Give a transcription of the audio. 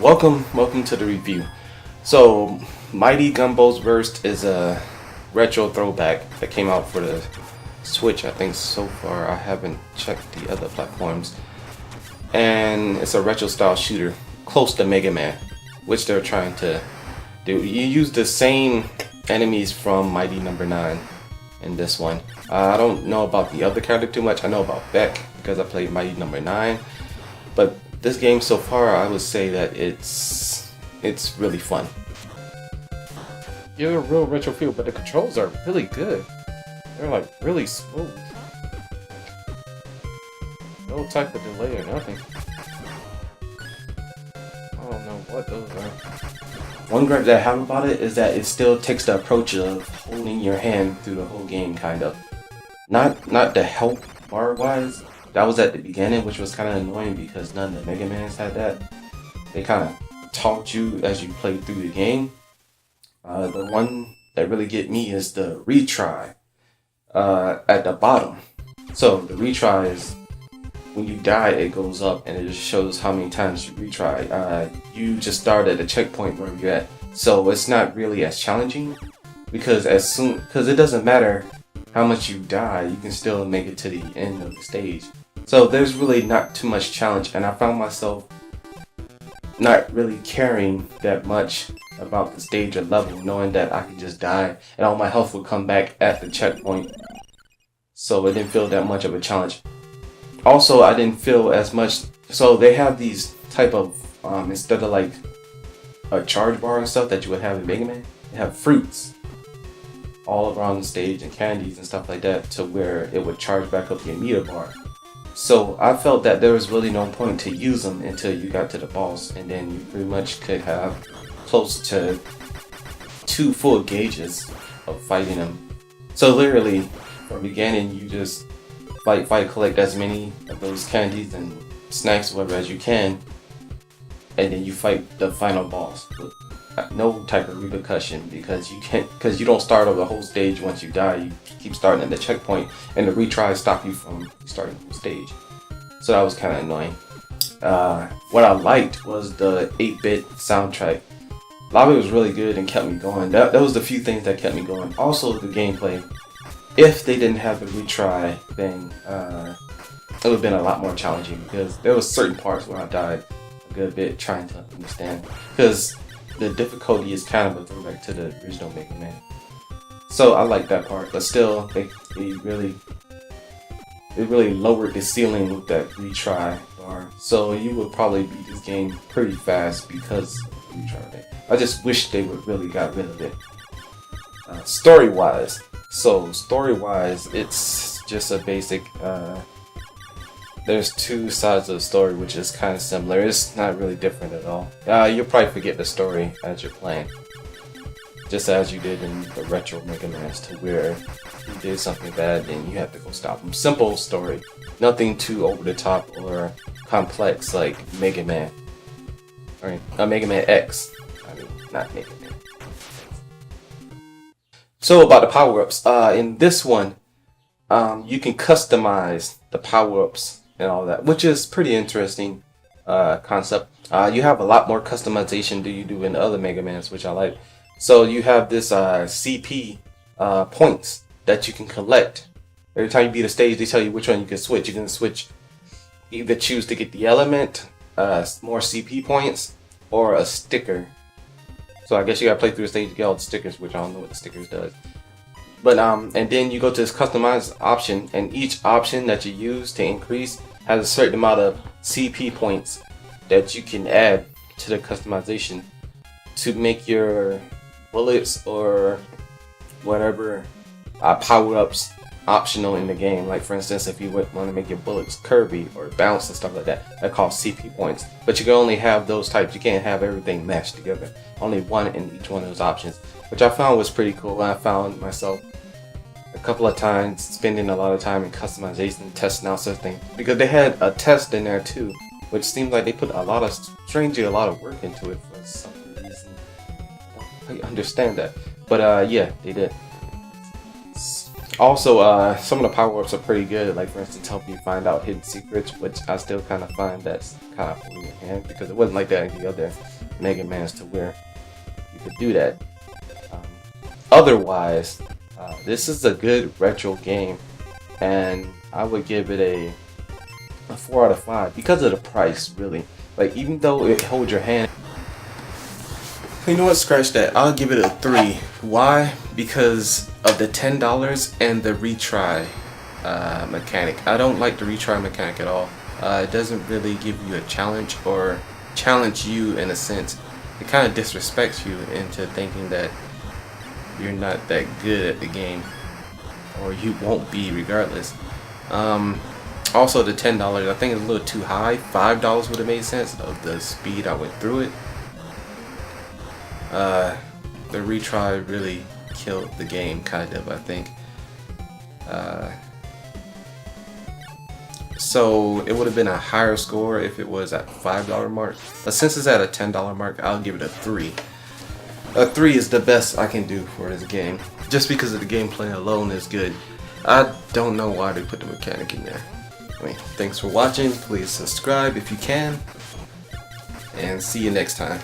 welcome to the review. So, Mighty Gunvolt Burst is a retro throwback that came out for the Switch. I think so far I haven't checked the other platforms, and it's a retro style shooter close to Mega Man, which they're trying to do. You use the same enemies from Mighty Number 9 in this one. I don't know about the other character too much. I know about Beck because I played Mighty Number 9, but this game so far, I would say that it's really fun. You're a real retro feel, but the controls are really good. They're like really smooth. No type of delay or nothing. I don't know what those are. One gripe that I have about it is that it still takes the approach of holding your hand through the whole game, kind of. Not the health bar wise. That was at the beginning, which was kind of annoying because none of the Mega Mans had that. They kind of taught you as you played through the game. The one that really get me is the retry at the bottom. So the retry is when you die, it goes up and it just shows how many times you retry. You just start at the checkpoint where you're at, so it's not really as challenging because it doesn't matter how much you die, you can still make it to the end of the stage. So there's really not too much challenge, and I found myself not really caring that much about the stage or level, knowing that I could just die and all my health would come back at the checkpoint. So it didn't feel that much of a challenge. Also, I didn't feel as much. So they have these type of instead of like a charge bar and stuff that you would have in Mega Man, they have fruits all around the stage and candies and stuff like that to where it would charge back up your meter bar. So I felt that there was really no point to use them until you got to the boss, and then you pretty much could have close to 2 full gauges of fighting them. So literally, from the beginning, you just fight, collect as many of those candies and snacks, whatever, as you can, and then you fight the final boss with no type of repercussion because you don't start over the whole stage once you die. You keep starting at the checkpoint, and the retries stop you from starting the stage. So that was kind of annoying. What I liked was the 8-bit soundtrack. A lot of it was really good and kept me going. That was the few things that kept me going. Also, the gameplay. If they didn't have the retry thing, it would have been a lot more challenging because there was certain parts where I died a good bit trying to understand, because the difficulty is kind of a throwback to the original Mega Man. So I like that part, but still, they really lowered the ceiling with that retry bar. So you would probably beat this game pretty fast because of the retry thing. I just wish they would really got rid of it. Story-wise, it's just a basic. There's 2 sides of the story, which is kind of similar. It's not really different at all. You'll probably forget the story as you're playing, just as you did in the retro Mega Man, to where he did something bad and you have to go stop him. Simple story, nothing too over the top or complex like Mega Man, or Mega Man X. I mean, not Mega Man. So about the power-ups, in this one, you can customize the power-ups and all that, which is pretty interesting concept. You have a lot more customization than you do in other Mega Mans, which I like. So you have this CP points that you can collect. Every time you beat a stage, they tell you which one you can switch. You can switch, either choose to get the element, more CP points, or a sticker. So I guess you gotta play through the stage to get all the stickers, which I don't know what the stickers does. But and then you go to this customized option, and each option that you use to increase has a certain amount of CP points that you can add to the customization to make your bullets or whatever power-ups optional in the game. Like for instance, if you want to make your bullets curvy or bounce and stuff like that, that costs CP points. But you can only have those types. You can't have everything matched together. Only one in each one of those options, which I found was pretty cool. I found myself a couple of times spending a lot of time in customization, testing out certain things, because they had a test in there too, which seems like they put a lot of work into it for some reason. I don't quite understand that, but yeah, they did. Also, some of the power-ups are pretty good. Like, for instance, help you find out hidden secrets, which I still kind of find that's kind of holding your hand, because it wasn't like that in the other Mega Mans to where you could do that. Um, Otherwise, this is a good retro game, and I would give it a 4 out of 5 because of the price, really. Like, even though it holds your hand, you know what, scratch that. I'll give it a 3. Why? Because of the $10 and the retry mechanic. I don't like the retry mechanic at all. It doesn't really give you a challenge or challenge you in a sense. It kind of disrespects you into thinking that you're not that good at the game, or you won't be regardless. Also, the $10 I think is a little too high. $5 would have made sense of the speed I went through it. The retry really killed the game, kind of, I think. So it would have been a higher score if it was at $5 mark. But since it's at a $10 mark, I'll give it a 3. A 3 is the best I can do for this game, just because of the gameplay alone is good. I don't know why they put the mechanic in there. I mean, thanks for watching. Please subscribe if you can, and see you next time.